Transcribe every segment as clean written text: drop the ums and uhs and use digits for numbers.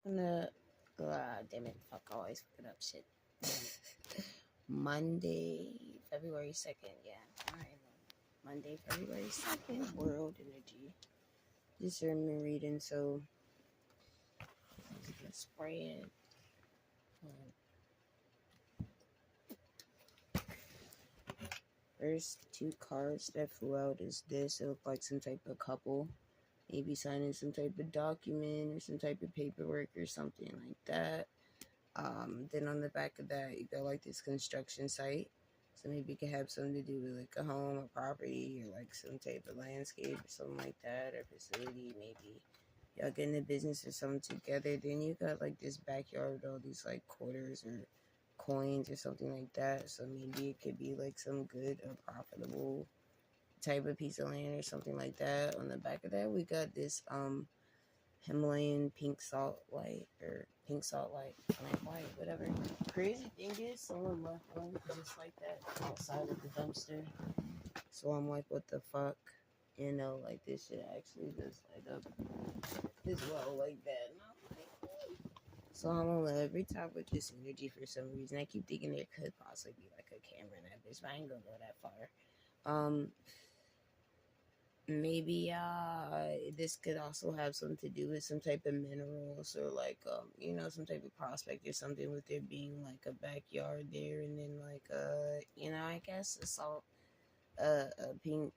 I'm gonna, damn it, fuck, I always fuck it up, shit. Monday, February 2nd, yeah. Alright, Monday, February 2nd, World Energy. Just remember reading, so let's get spread. First two cards that flew out is this. It looked like some type of couple, maybe signing some type of document or some type of paperwork or something like that. Then on the back of that, you got like this construction site. So maybe it could have something to do with like a home, a property, or like some type of landscape or something like that, or facility. Maybe y'all getting a business or something together. Then you got like this backyard with all these like quarters or coins or something like that. So maybe it could be like some good or profitable type of piece of land or something like that. On the back of that, we got this Himalayan pink salt light or pink salt light, lamp light, whatever. Crazy thing is, someone left one just like that outside of the dumpster. So I'm like, what the fuck? You know, like this shit actually just light up as well like that. And I'm like, so I'm gonna let every time with this energy for some reason. I keep thinking there could possibly be like a camera in that bitch, but I ain't gonna go that far. Maybe this could also have something to do with some type of minerals or like you know, some type of prospect or something, with there being like a backyard there, and then like you know, I guess a salt a pink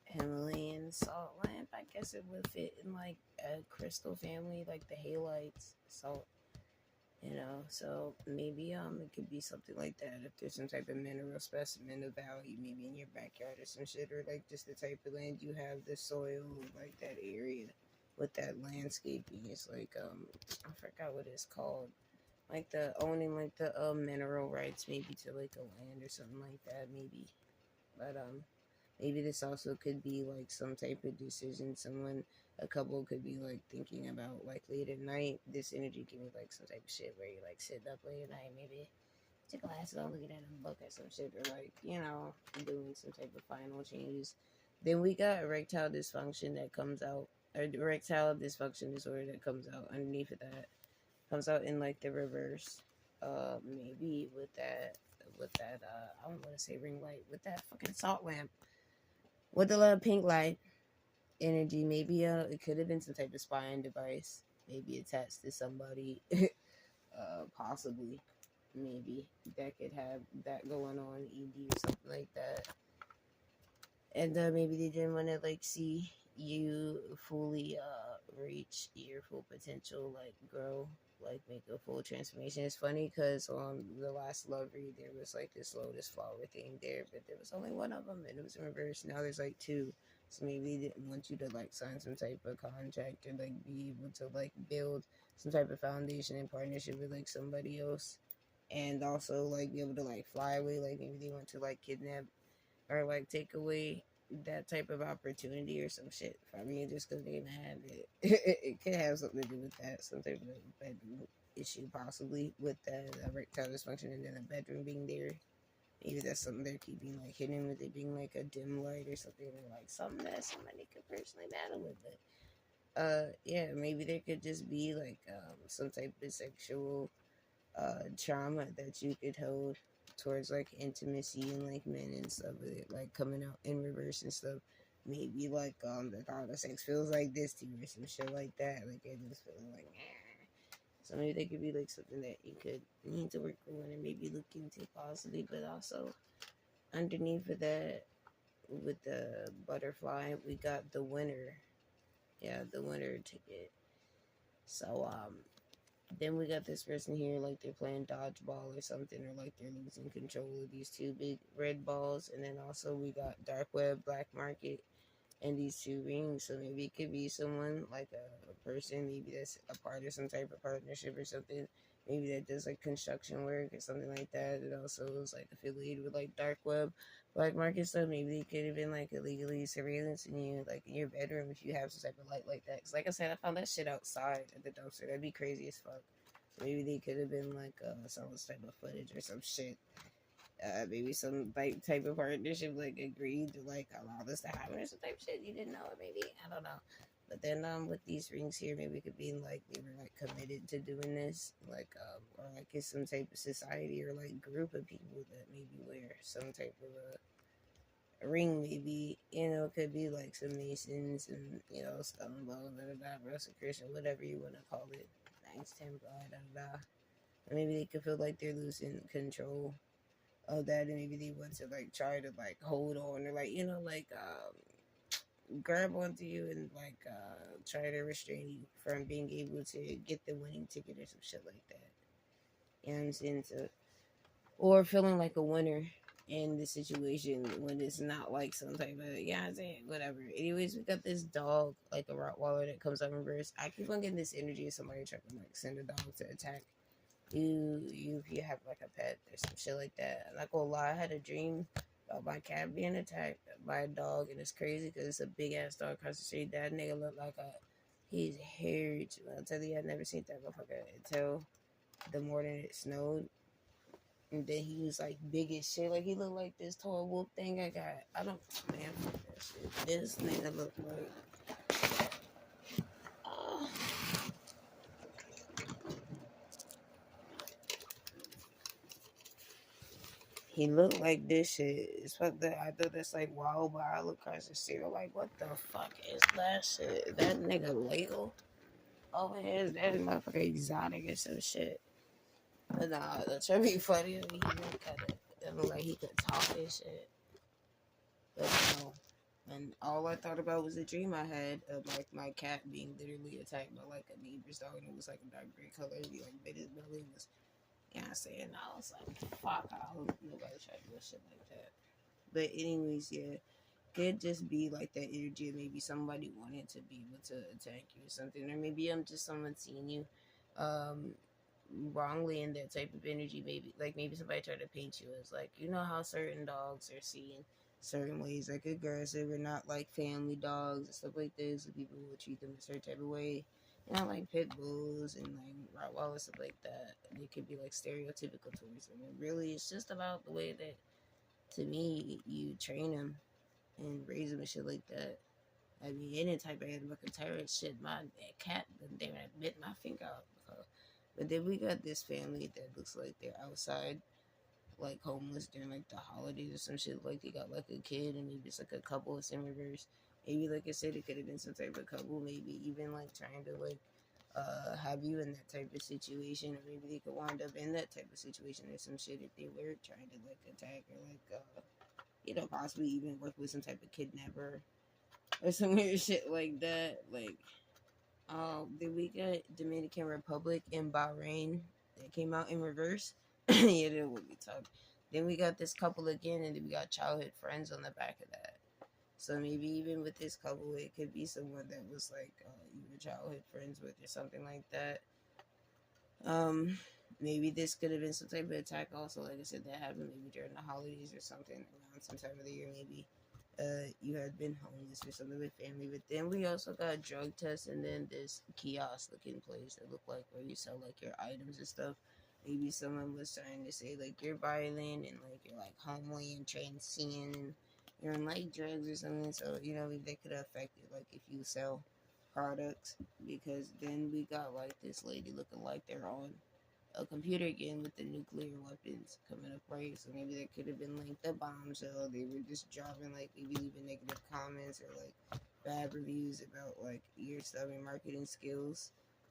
Himalayan salt lamp. I guess it would fit in like a crystal family, like the halites salt, you know. So maybe it could be something like that. If there's some type of mineral specimen of value, maybe in your backyard or some shit, or like just the type of land you have, the soil, like that area with that landscaping. It's like I forgot what it's called. Like the owning like the mineral rights maybe to like a land or something like that, maybe. But maybe this also could be like some type of decision someone, a couple could be like thinking about like late at night. This energy give me like some type of shit where you like sitting up late at night, maybe take glasses on, looking at a book or some shit, or like, you know, doing some type of final changes. Then we got erectile dysfunction that comes out, or erectile dysfunction disorder that comes out underneath of that. Comes out in like the reverse. Maybe with that I don't want to say ring light, with that fucking salt lamp with the little pink light energy. Maybe it could have been some type of spying device, maybe attached to somebody. Possibly, maybe that could have that going on, ED or something like that. And maybe they didn't want to like see you fully reach your full potential, like grow, like make a full transformation. It's funny because on the last love read there was like this lotus flower thing there, but there was only one of them and it was in reverse. Now there's like two. So maybe they didn't want you to like sign some type of contract or like be able to like build some type of foundation in partnership with like somebody else, and also like be able to like fly away. Like maybe they want to like kidnap or like take away that type of opportunity or some shit from you just because they mad. It could have something to do with that, some type of bedroom issue possibly with that erectile dysfunction, and then a bedroom being there. Maybe that's something they're keeping like hidden, with it being like a dim light or something, or like something that somebody could personally battle with. But yeah, maybe there could just be like some type of sexual trauma that you could hold towards like intimacy and like men and stuff, with it like coming out in reverse and stuff. Maybe like the thought of sex feels like this to you or some shit like that. Like it just feeling like so maybe they could be like something that you could need to work on and maybe look into possibly. But also underneath of that, with the butterfly, we got the winner. Yeah, the winner ticket. So then we got this person here, like they're playing dodgeball or something, or like they're losing control of these two big red balls. And then also we got dark web, black market, and these two rings. So maybe it could be someone like a person, maybe that's a part of some type of partnership or something. Maybe that does like construction work or something like that. It also is like affiliated with like dark web, black market stuff. Maybe they could have been like illegally surveillance in you, like in your bedroom, if you have some type of light like that. Cause like I said, I found that shit outside at the dumpster. That'd be crazy as fuck. Maybe they could have been like some type of footage or some shit. Maybe some like type of partnership like agreed to like allow this to happen or some type of shit you didn't know. Maybe I don't know. But then with these rings here, maybe it could be like they were like committed to doing this, like or like it's some type of society or like group of people that maybe wear some type of a ring. Maybe it could be like some Masons and skull and bones, da da da, Rosicrucian, whatever you want to call it, Knights Templar, da da da. Maybe they could feel like they're losing control of that, and maybe they want to like try to like hold on or like like grab onto you and like try to restrain you from being able to get the winning ticket or some shit like that. You know what I'm saying? So, or feeling like a winner in the situation when it's not like some type of I'm saying whatever. Anyways, we got this dog, like a Rottweiler that comes up in reverse. I keep on getting this energy of somebody trying to like send a dog to attack if you have like a pet or some shit like that. I'm not gonna lie, I had a dream about my cat being attacked by a dog, and it's crazy because it's a big ass dog across the street. That nigga look like he's huge. I'll tell you, I never seen that motherfucker until the morning it snowed. And then he was like big as shit. Like he looked like this tall wolf thing I got. I don't, man, fuck that shit. This nigga look like, uh, he looked like this shit. It's what I thought that's like wild, but I look across the street. I'm like, what the fuck is that shit? That nigga legal over here? Is that motherfucker exotic or some shit? But nah, that should be funny. He look kinda, it look like he could talk and shit. But no. And all I thought about was a dream I had of like my cat being literally attacked by like a neighbor's dog, and it was like a dark gray color. He like bit his belly. It was, I'm saying, I was like, fuck, I hope nobody try to do shit like that. But anyways, yeah, could just be like that energy of maybe somebody wanted to be able to attack you or something, or maybe I'm just someone seeing you um wrongly in that type of energy. Maybe somebody tried to paint you as like, how certain dogs are seen certain ways, like aggressive or not like family dogs and stuff like this, and people will treat them a certain type of way. Like pit bulls and like Rottweilers, stuff like that. They could be like stereotypical towards them. And really, it's just about the way that, to me, you train them and raise them and shit like that. I mean, any type of animal can terrorist shit. My cat, they bit my finger off before. But then we got this family that looks like they're outside, like homeless during like the holidays or some shit. Like they got like a kid and maybe it's like a couple of in reverse. Maybe like I said, it could have been some type of couple. Maybe even like trying to like have you in that type of situation, or maybe they could wind up in that type of situation or some shit if they were trying to like attack or like possibly even work with some type of kidnapper or some weird shit like that. Like, then we got Dominican Republic and Bahrain that came out in reverse. Yeah, that would be tough. Then we got this couple again, and then we got childhood friends on the back of that. So maybe even with this couple, it could be someone that was like you were childhood friends with or something like that. Um, Maybe this could have been some type of attack also, like I said, that happened maybe during the holidays or something around some time of the year. Maybe you had been homeless or something with family. But then we also got drug tests, and then this kiosk looking place that looked like where you sell like your items and stuff. Maybe someone was trying to say like you're violent and like you're like homely and transient and you're on like drugs or something. So maybe that could affect it, like if you sell products. Because then we got like this lady looking like they're on a computer again with the nuclear weapons coming up, right? So maybe that could have been like the bombshell. They were just dropping like maybe leaving negative comments or like bad reviews about like your stuff and marketing skills,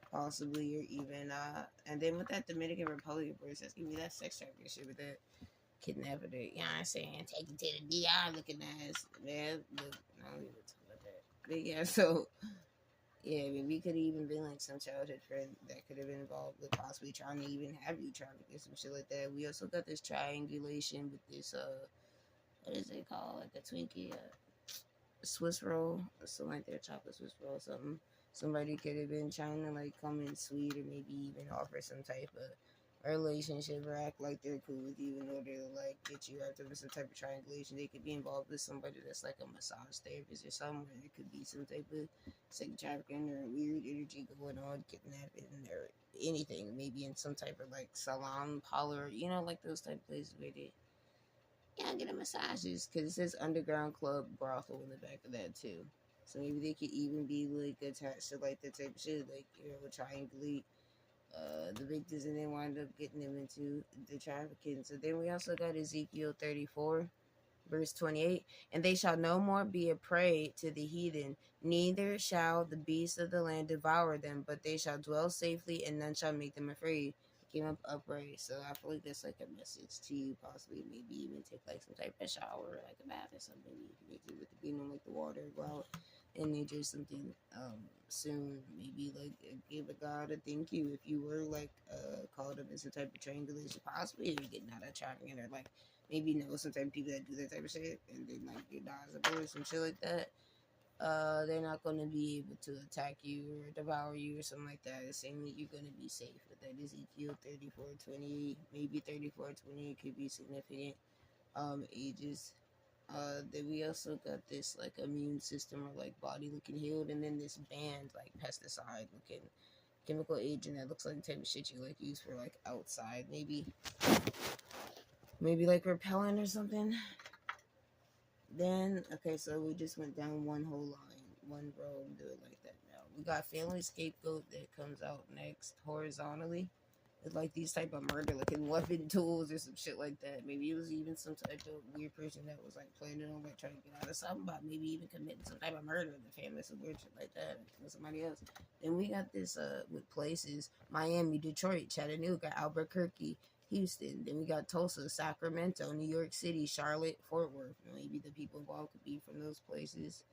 possibly, or even and then with that Dominican Republic, of course, that's gonna be that sex trafficking shit with that kidnapping it. You know what I'm saying? Take it to the DI looking ass. Man, look, I don't even talk about that. But yeah, so yeah, I mean, we could have even been like some childhood friend that could have been involved with possibly trying to even have you traffic or some shit like that. We also got this triangulation with this what is it called? Like a Twinkie, Swiss roll, or something like that, chocolate Swiss roll, or something. Somebody could have been trying to like come in sweet or maybe even offer some type of relationship or act like they're cool with you in order to like get you after some type of triangulation. They could be involved with somebody that's like a massage therapist or something, where there could be some type of sex trafficking or weird energy going on, kidnapping or anything. Maybe in some type of like salon parlor, like those type of places where they get a massages, because it says underground club brothel in the back of that too. So maybe they could even be like attached to like the type of shit, like, you know, triangulate the victims and then wind up getting them into the trafficking. So then we also got Ezekiel 34 verse 28, and they shall no more be a prey to the heathen, neither shall the beasts of the land devour them, but they shall dwell safely, and none shall make them afraid. Came up upright. So I feel like that's like a message to you, possibly maybe even take like some type of shower, like a bath or something. You can make it with the being on like the water, go out and nature something soon. Maybe like give a God a thank you if you were like caught up in some type of triangulation, possibly if you're getting out of trafficking, or like maybe know some type of people that do that type of shit and then like you die as a boy or some shit like that. They're not gonna be able to attack you or devour you or something like that. It's saying that you're gonna be safe with that. Ezekiel 34:20, maybe 34:20 could be significant ages. Then we also got this like immune system or like body looking healed, and then this band like pesticide looking chemical agent that looks like the type of shit you like use for like outside, maybe like repellent or something. Then okay, so we just went down one whole line, one row, and do it like that. Now we got family scapegoat that comes out next horizontally. It's like these type of murder looking weapon tools or some shit like that. Maybe it was even some type of weird person that was like planning on like trying to get out of something, about maybe even committing some type of murder in the family, some weird shit like that, with somebody else. Then we got this with places: Miami, Detroit, Chattanooga, Albuquerque, Houston. Then we got Tulsa, Sacramento, New York City, Charlotte, Fort Worth. Maybe the people involved could be from those places,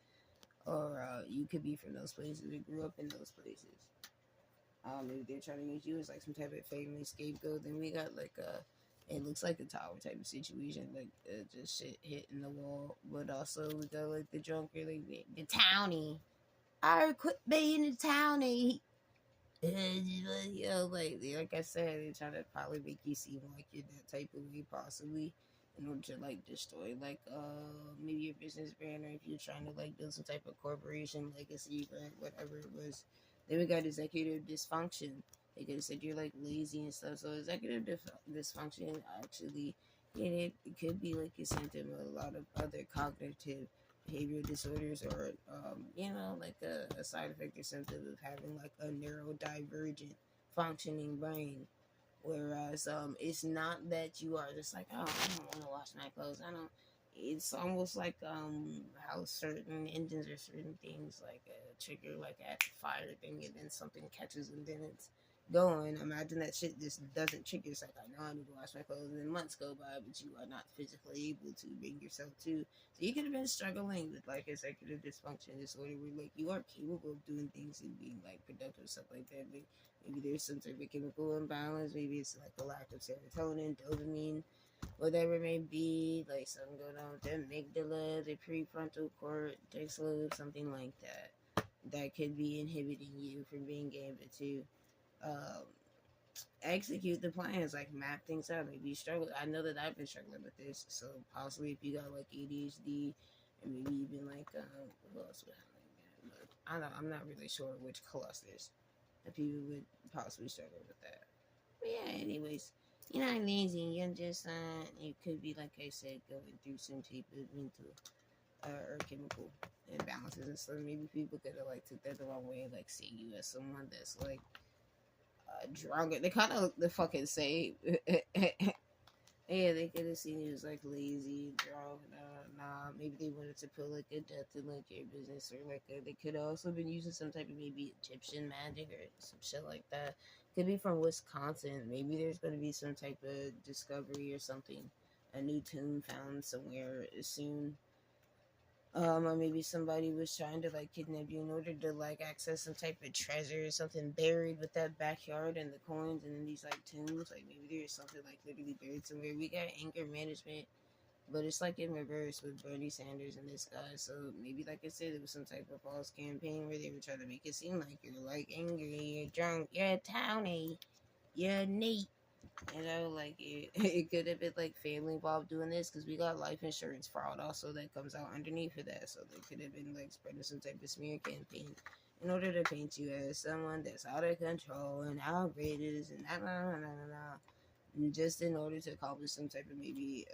or you could be from those places or grew up in those places. Maybe they're trying to use you as like some type of family scapegoat. Then we got like it looks like a tower type of situation, like just shit hitting the wall. But also we got like the drunker, like the townie. I quit being a townie. You know, like I said, they're trying to probably make you seem like you're that type of way, possibly, in order to like destroy like maybe your business brand, or if you're trying to like build some type of corporation legacy, right, whatever it was. Then we got executive dysfunction. They could have said you're like lazy and stuff. So executive dysfunction actually, it could be like a symptom of a lot of other cognitive behavioral disorders, or you know, like a side effect or symptom of having like a neurodivergent functioning brain. Whereas it's not that you are just like, oh, I don't want to wash my clothes, I don't. It's almost like how certain engines or certain things like trigger like a fire thing, and then something catches and then it's going. Imagine that shit just doesn't trigger. It's like, I know I need to wash my clothes, and then months go by, but you are not physically able to bring yourself to. So you could have been struggling with like executive dysfunction disorder, where like you are capable of doing things and being like productive, stuff like that. But maybe there's some type of chemical imbalance. Maybe it's like a lack of serotonin, dopamine, whatever it may be. Like something going on with the amygdala, the prefrontal cortex lobe, something like that. That could be inhibiting you from being able to um, execute the plans, like map things out. Maybe you struggle. I know that I've been struggling with this, so possibly if you got like ADHD, and maybe even like who else would have like that? But I don't. I'm not really sure which clusters that people would possibly struggle with that. But yeah, anyways, you're not lazy. You're just it could be like I said, going through some type of mental or chemical imbalances and stuff. Maybe people could have like took that the wrong way, like see you as someone that's like drunk. They kind of the fucking say, yeah, they could have seen you as like lazy, drunk. Nah, maybe they wanted to put like a death in like your business, or like they could have also been using some type of maybe Egyptian magic or some shit like that. Could be from Wisconsin. Maybe there's going to be some type of discovery or something, a new tomb found somewhere soon. Or maybe somebody was trying to like kidnap you in order to like access some type of treasure or something buried with that backyard and the coins and then these like tombs. Like maybe there's something like literally buried somewhere. We got anger management, but it's like in reverse with Bernie Sanders and this guy. So maybe like I said, it was some type of false campaign where they were trying to make it seem like you're like angry, you're drunk, you're a townie, you're neat. You know, like it could have been like family involved doing this, because we got life insurance fraud also that comes out underneath of that. So they could have been like spreading some type of smear campaign in order to paint you as someone that's out of control and outrageous and just in order to accomplish some type of maybe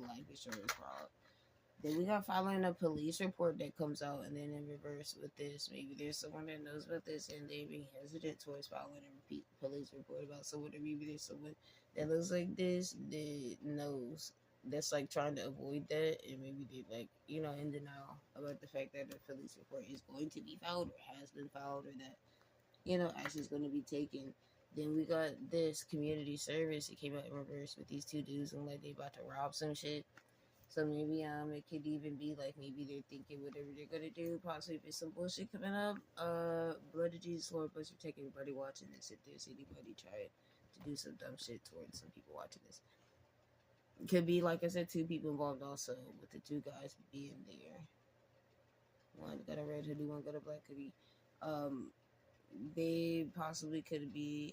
life insurance fraud. Then we got following a police report that comes out, and then in reverse with this, maybe there's someone that knows about this and they be hesitant towards following a repeat police report about someone, or maybe there's someone that looks like this that knows that's like trying to avoid that, and maybe they like in denial about the fact that the police report is going to be filed or has been filed, or that action is going to be taken. Then we got this community service. It came out in reverse with these two dudes and like they about to rob some shit. So maybe it could even be like maybe they're thinking whatever they're gonna do, possibly if it's some bullshit coming up. Blood of Jesus, Lord bless you, take everybody watching this. If there's anybody trying to do some dumb shit towards some people watching this. Could be like I said, two people involved also, with the two guys being there. One got a red hoodie, one got a black hoodie. They possibly could be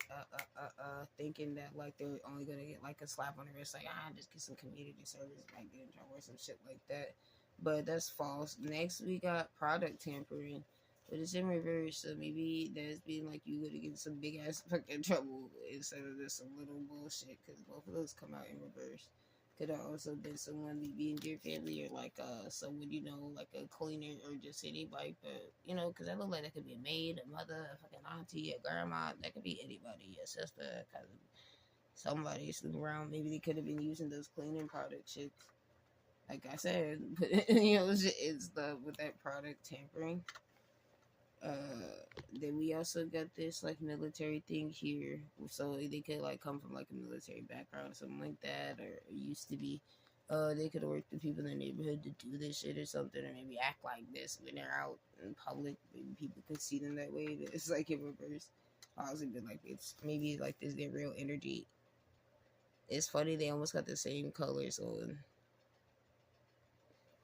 thinking that like they're only gonna get like a slap on the wrist, like just get some community service, like get in trouble or some shit like that. But that's false. Next we got product tampering, but it's in reverse. So maybe that's being like you gonna get some big ass fucking trouble instead of just some little bullshit, because both of those come out in reverse. Could have also been someone maybe in your family, or like someone like a cleaner, or just anybody, but because I look like that could be a maid, a mother, a fucking auntie, a grandma. That could be anybody, a sister, cousin, somebody snooping around. Maybe they could have been using those cleaning product shits, like I said. But it's the with that product tampering. Then we also got this like military thing here, so they could like come from like a military background or something like that, or used to be. They could work with people in the neighborhood to do this shit or something, or maybe act like this when they're out in public. Maybe people could see them that way. But it's like in reverse. Also, been like it's maybe like this their real energy. It's funny they almost got the same colors on.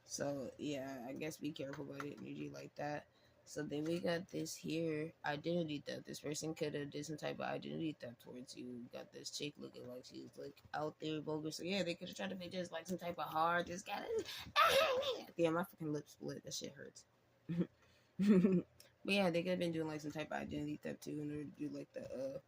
So yeah, I guess be careful about energy like that. So then we got this here, identity theft. This person could have did some type of identity theft towards you. Got this chick looking like she's like out there bogus. So yeah, they could have tried to be just like some type of hard, just got it. Damn, my fucking lip split. That shit hurts. But yeah, they could have been doing like some type of identity theft too, in order to do like the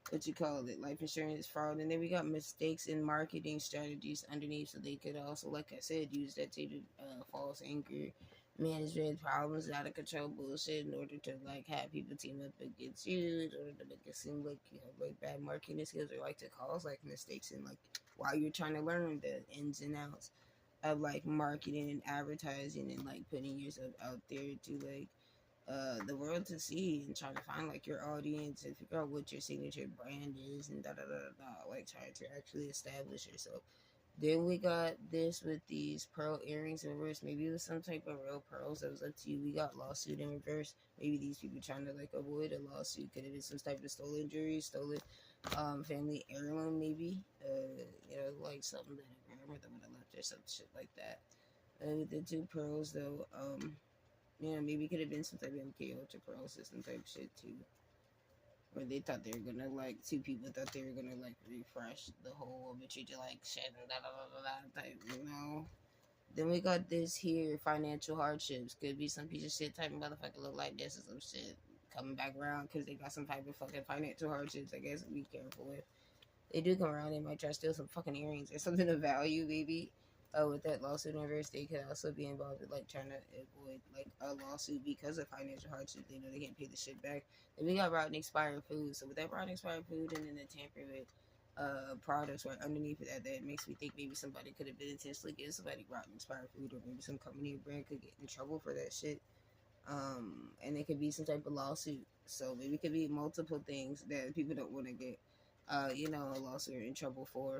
what you call it, life insurance fraud. And then we got mistakes in marketing strategies underneath, so they could also, like I said, use that type of false anger management, problems, out of control bullshit in order to like have people team up against you, in order to make it seem like you have like bad marketing skills, or like to cause like mistakes in like while you're trying to learn the ins and outs of like marketing and advertising, and like putting yourself out there to like the world to see, and trying to find like your audience and figure out what your signature brand is, and like trying to actually establish yourself. Then we got this with these pearl earrings in reverse. Maybe it was some type of real pearls that was up to you. We got lawsuit in reverse. Maybe these people trying to like avoid a lawsuit. Could have been some type of stolen jewelry, stolen family heirloom, maybe. Like something that a grandmother would have left or some shit like that. With the two pearls though, maybe it could have been some type of MK Ultra pearl system type shit too. Or they thought they were gonna like two people thought they were gonna like refresh the whole but you just like shit type. Then we got this here, financial hardships. Could be some piece of shit type of motherfucker look like this or some shit coming back around because they got some type of fucking financial hardships. I guess be careful with. They do come around, they might try to steal some fucking earrings or something of value, maybe. With that lawsuit inverse, they could also be involved with like trying to avoid like a lawsuit because of financial hardship. They know they can't pay the shit back. And we got rotten expired food. So with that rotten expired food and then the tamper with products right underneath it, that makes me think maybe somebody could have been intentionally getting somebody rotten expired food, or maybe some company or brand could get in trouble for that shit. And it could be some type of lawsuit. So maybe it could be multiple things that people don't want to get a lawsuit or in trouble for.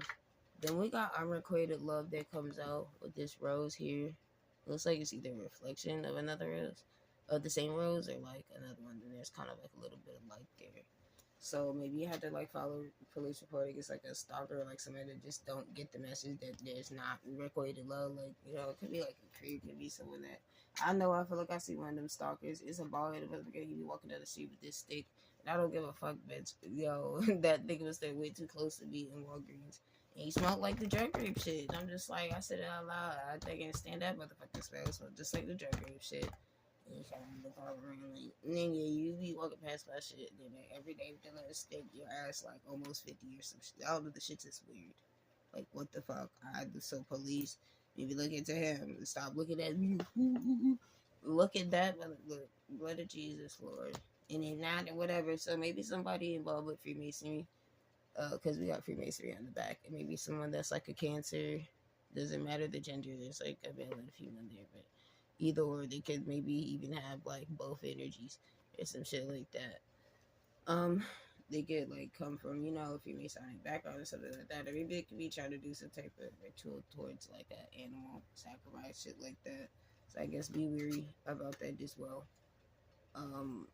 Then we got unrequited love that comes out with this rose here. Looks like it's either a reflection of another rose, of the same rose, or like another one. And there's kind of like a little bit of light there. So maybe you have to like follow police report against like a stalker, or like somebody that just don't get the message that there's not unrequited love. Like it could be like a creep, it could be someone that I know. I feel like I see one of them stalkers. It's a bald headed motherfucker. He be walking down the street with this stick. And I don't give a fuck, bitch. Yo, that nigga was there way too close to be in Walgreens. And he smelled like the drug rape shit. I'm just like, I said it out loud. I can't stand that motherfucking smell. So just like the drug rape shit. And you trying to look all around like, nigga, you be walking past my shit. Then every day with the little stick, your ass like almost 50 or some shit. All of the shit's just weird. Like, what the fuck? So police, Maybe look into him. Stop looking at me. Look at that. Look, blood of Jesus, Lord. And if not, whatever. So maybe somebody involved with Freemasonry, because we got Freemasonry on the back, and maybe someone that's like a Cancer. Doesn't matter the gender. There's like a male and a female there, but either or, they could maybe even have like both energies or some shit like that. Um, they could like come from, a Freemasonic background or something like that, or maybe they could be trying to do some type of ritual towards like an animal sacrifice, shit like that. So I guess be weary about that as well. Um,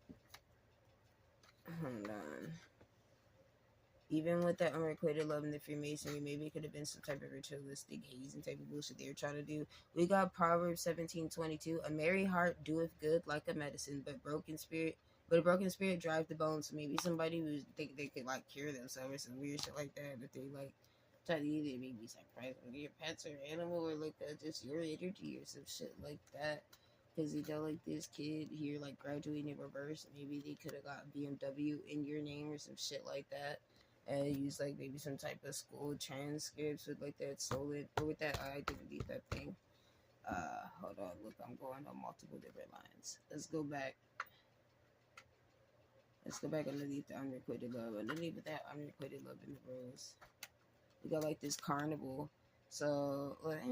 hold on. Even with that unrequited love in the Freemasonry, maybe it could have been some type of ritualistic hazing type of bullshit they were trying to do. We got Proverbs 17:22. A merry heart doeth good like a medicine, but a broken spirit drives the bones. So maybe somebody who think they could like cure themselves or some weird shit like that, but they like try to either maybe sacrifice one of your pets or animal, or like just your energy or some shit like that. Because like this kid here like graduating in reverse, maybe they could have got BMW in your name or some shit like that, and use like maybe some type of school transcripts with like that stolen, or with that identity, that thing. Hold on, look, I'm going on multiple different lines. Let's go back underneath the unrequited love. Underneath that unrequited love in the rose, we got like this carnival. So like,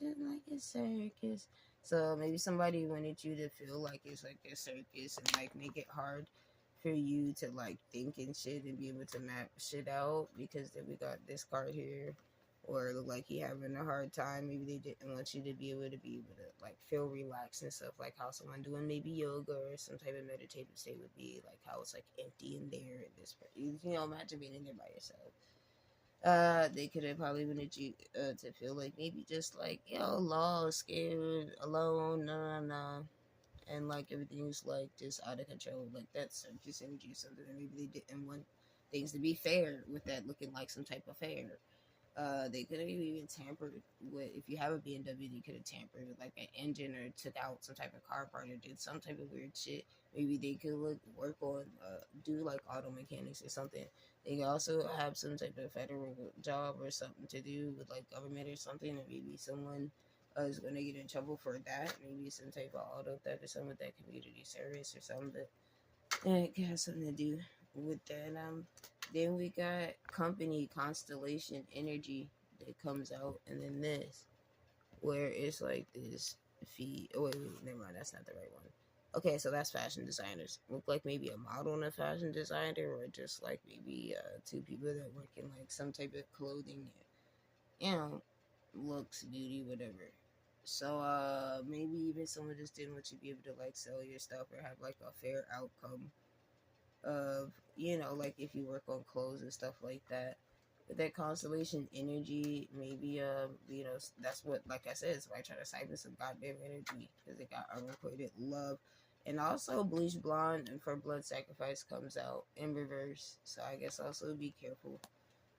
just like a circus. So maybe somebody wanted you to feel like it's like a circus, and like make it hard for you to like think and shit and be able to map shit out, because then we got this card here, or it look like you having a hard time. Maybe they didn't want you to be able to like feel relaxed and stuff, like how someone doing maybe yoga or some type of meditative state would be, like how it's like empty in there, and this, imagine being in there by yourself. They could have probably wanted you to feel like maybe just like, lost, scared, alone, no, and like everything's like just out of control, like that circus energy or something. And maybe they didn't want things to be fair, with that looking like some type of fair. They could have even tampered with, if you have a BMW, they could have tampered with like an engine, or took out some type of car part, or did some type of weird shit. Maybe they could work on, do like auto mechanics or something. They could also have some type of federal job or something to do with like government or something, and maybe someone is going to get in trouble for that. Maybe some type of auto theft or something with that community service or something. But it has something to do with that. Then we got company constellation energy that comes out, and then this, where it's like this feed. Oh wait, never mind. That's not the right one. Okay, so that's fashion designers. Look like maybe a model and a fashion designer, or just like maybe two people that work in like some type of clothing, looks, beauty, whatever. So maybe even someone just didn't want you to be able to like sell your stuff or have like a fair outcome of, like if you work on clothes and stuff like that. With that constellation energy, maybe that's what, like I said, it's why I try to siphon some goddamn energy, because it got unrequited love. And also bleach blonde and for blood sacrifice comes out in reverse. So I guess also be careful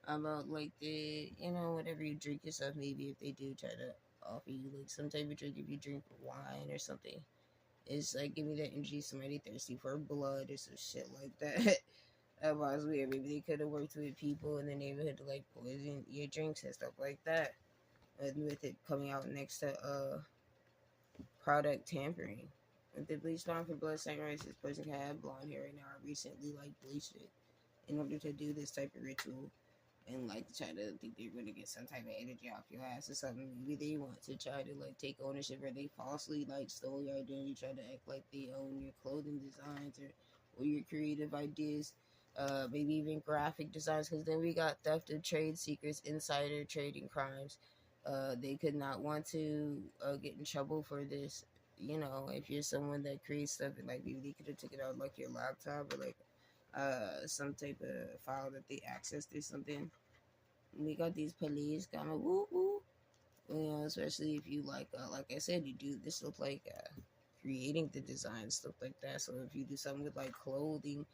about like the, whatever you drink yourself. Maybe if they do try to offer you like some type of drink, if you drink wine or something, it's like give me that energy, somebody thirsty for blood or some shit like that. That was weird. Maybe they could have worked with people in the neighborhood to like poison your drinks and stuff like that. With it coming out next to product tampering. With the bleach blonde for blood sacrifice, this person can have blonde hair right now. I recently like bleached it in order to do this type of ritual, and like try to think they're going to get some type of energy off your ass or something. Maybe they want to try to like take ownership, or they falsely like stole your identity, try to act like they own your clothing designs or your creative ideas. Maybe even graphic designs, because then we got theft of trade secrets, insider trading crimes. They could not want to get in trouble for this. If you're someone that creates stuff, and like maybe they could have took it out like your laptop, or like some type of file that they accessed or something. We got these police kind of woo woo. Especially if you like I said, you do this look like creating the design, stuff like that. So if you do something with like clothing,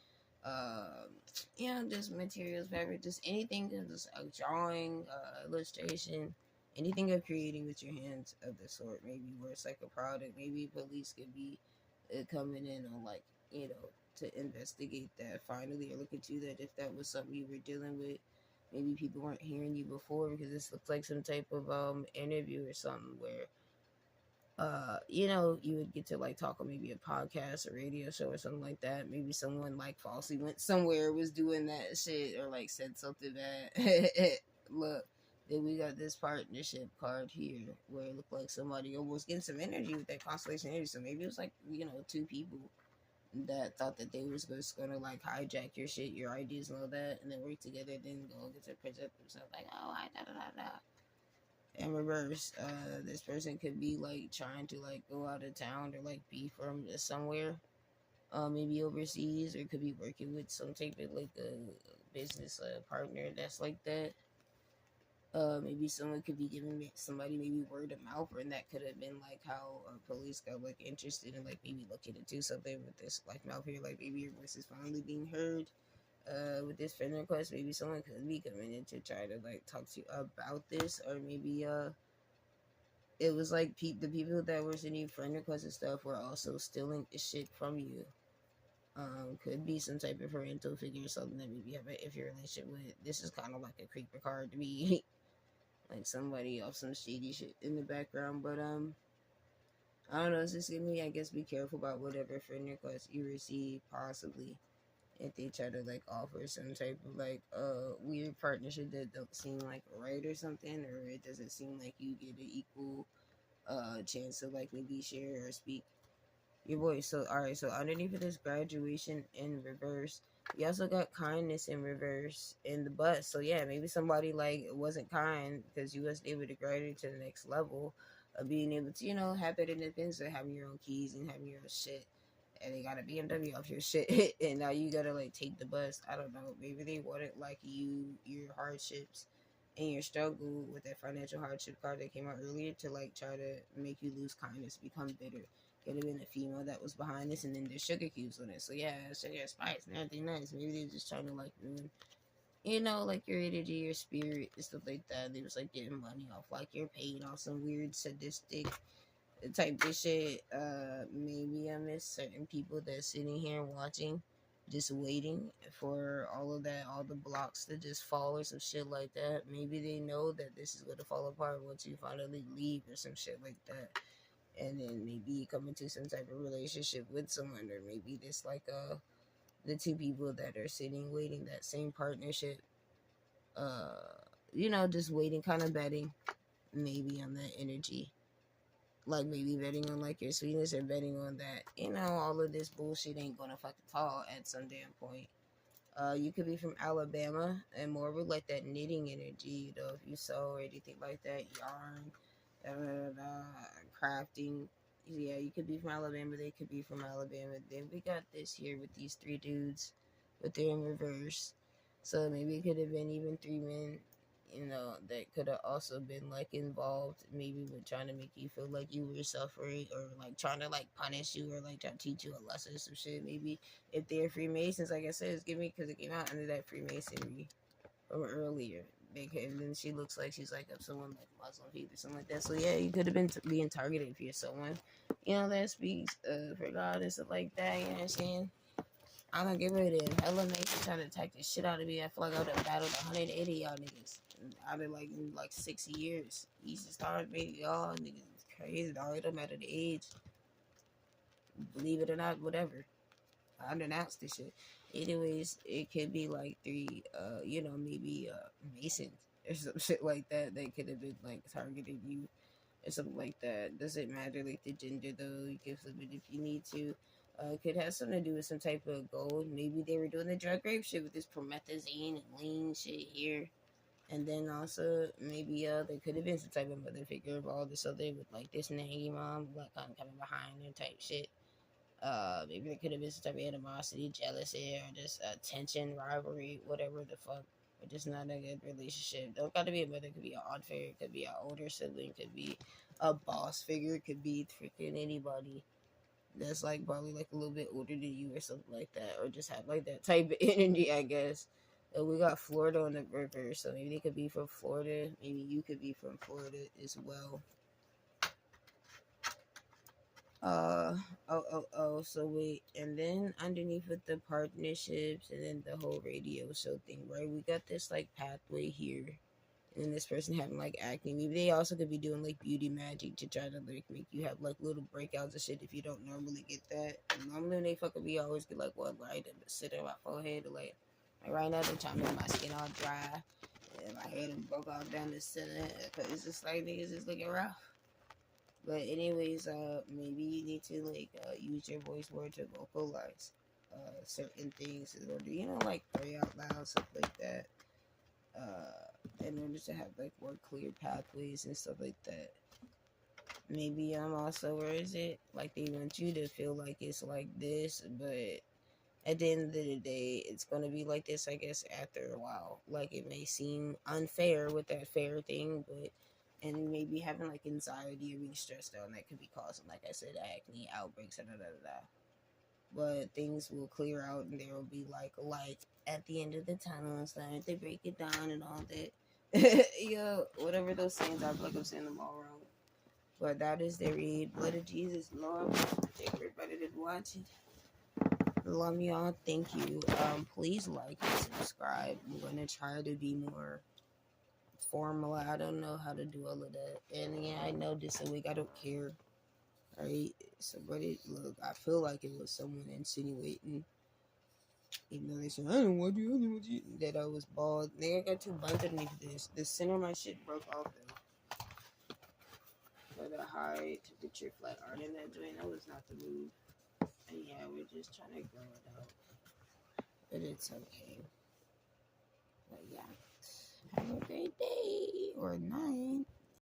just materials, fabric, just anything, just a drawing, illustration, anything of creating with your hands of the sort. Maybe where it's like a product. Maybe police could be coming in on like, to investigate that finally, or look into that if that was something you were dealing with. maybe people weren't hearing you before because this looks like some type of interview or something where you would get to like talk on maybe a podcast or radio show or something like that. Maybe someone like falsely went somewhere, was doing that shit, or like said something bad. Look, then we got this partnership card here where it looked like somebody almost getting some energy with that constellation energy. So maybe it was like, two people that thought that they was just gonna like hijack your shit, your ideas and all that, and then work together, then go get to present themselves like, oh, I da da da da. In reverse, this person could be like trying to like go out of town or like be from somewhere, maybe overseas, or could be working with some type of like a business partner that's like that. Maybe someone could be giving somebody maybe word of mouth, and that could have been like how police got like interested in like maybe looking into something with this like mouth here, like maybe your voice is finally being heard. With this friend request, maybe someone could be coming in to try to like talk to you about this, or maybe it was like the people that were sending you friend requests and stuff were also stealing shit from you. Could be some type of parental figure or something that maybe you have if your relationship with. This is kind of like a creeper card to me, like somebody off some shady shit in the background. But I don't know. It's just giving me, I guess, be careful about whatever friend request you receive, possibly. If they try to like offer some type of like weird partnership that don't seem like right or something, or it doesn't seem like you get an equal chance to like maybe share or speak your voice. So all right, so underneath of this graduation in reverse, you also got kindness in reverse in the bus. So yeah, maybe somebody like wasn't kind because you wasn't able to graduate to the next level of being able to have that independence of having your own keys and having your own shit. And they got a BMW off your shit, and now you gotta like take the bus. I don't know. Maybe they wanted like your hardships and your struggle with that financial hardship card that came out earlier to like try to make you lose kindness, become bitter. Could have been a female that was behind this, and then there's sugar cubes on it. So yeah, sugar spice and everything nice. Maybe they're just trying to like ruin, like your energy, your spirit, and stuff like that. They was like getting money off like your pain, off some weird sadistic type of shit. Maybe I miss certain people that's sitting here watching, just waiting for all of that, all the blocks to just fall or some shit like that. Maybe they know that this is gonna fall apart once you finally leave or some shit like that. And then maybe you come into some type of relationship with someone, or maybe this like the two people that are sitting waiting that same partnership. Just waiting, kind of betting maybe on that energy, like maybe betting on like your sweetness, or betting on that all of this bullshit ain't gonna fucking fall at some damn point. You could be from Alabama and more with like that knitting energy, if you sew or anything like that, yarn, da, da, da, da, crafting. Yeah, you could be from Alabama, they could be from Alabama. Then we got this here with these three dudes, but they're in reverse. So maybe it could have been even three men, that could have also been like involved, maybe with trying to make you feel like you were suffering, or like trying to like punish you, or like try to teach you a lesson or some shit. Maybe if they're Freemasons, like I said, it's giving me because it came out under that Freemasonry from earlier. And then she looks like she's like of someone like Muslim faith or something like that. So yeah, you could have been being targeted if you're someone, that speaks for God and stuff like that. You know what I'm saying? I don't give a damn. Hella niggas trying to attack the shit out of me. I feel like I would have battled 180 y'all niggas. I've been like in like 6 years. Easy start, baby. Y'all niggas crazy. Dog. It don't matter the age. Believe it or not, whatever. I announced this shit. Anyways, it could be like three, maybe Masons or some shit like that. They could have been like targeting you or something like that. Doesn't matter like the gender though. You can flip it if you need to. Could have something to do with some type of gold. Maybe they were doing the drug rape shit with this promethazine and lean shit here. And then also maybe there could have been some type of mother figure involved or something with like this naggy mom like kind of coming behind her type shit. Maybe there could have been some type of animosity, jealousy, or just tension, rivalry, whatever the fuck. Or just not a good relationship. Don't gotta be a mother. It could be an aunt figure. It could be an older sibling. It could be a boss figure. It could be freaking anybody that's like probably like a little bit older than you or something like that, or just have like that type of energy, I guess. We got Florida on the river, so maybe they could be from Florida. Maybe you could be from Florida as well. Uh so wait, and then underneath with the partnerships and then the whole radio show thing, right? We got this like pathway here. And then this person having like acne. Maybe they also could be doing like beauty magic to try to like make you have like little breakouts and shit if you don't normally get that. And normally when they fucking be always get like what right in the center of my forehead, or like right now they're trying to make my skin all dry and my hair done broke out down the center because it's just like niggas is looking rough. But anyways, maybe you need to like use your voice word to vocalize certain things in order, like pray out loud, stuff like that. In order to have like more clear pathways and stuff like that. Maybe I'm also, where is it? Like they want you to feel like it's like this, but at the end of the day, it's gonna be like this, I guess, after a while. Like it may seem unfair with that fair thing, but and maybe having like anxiety or being stressed out, and that could be causing, like I said, acne outbreaks, da da da da. But things will clear out, and there will be like a light at the end of the tunnel, so if they break it down and all that. Yeah, whatever those sayings are, like I'm saying them all wrong. But that is the read. Blood of Jesus, Lord, protect everybody that's watching. Love y'all. Thank you. Please like and subscribe. I'm gonna try to be more formal. I don't know how to do all of that. And yeah, I know this a week. I don't care. Alright. Somebody look, I feel like it was someone insinuating. Even though they said, I don't want you, that I was bald. Nigga, I got two buns underneath this. The center of my shit broke off though. For the high temperature flat art in that joint, that was not the move. And yeah, we're just trying to grow it out. But it's okay. But yeah. Have a great day or night.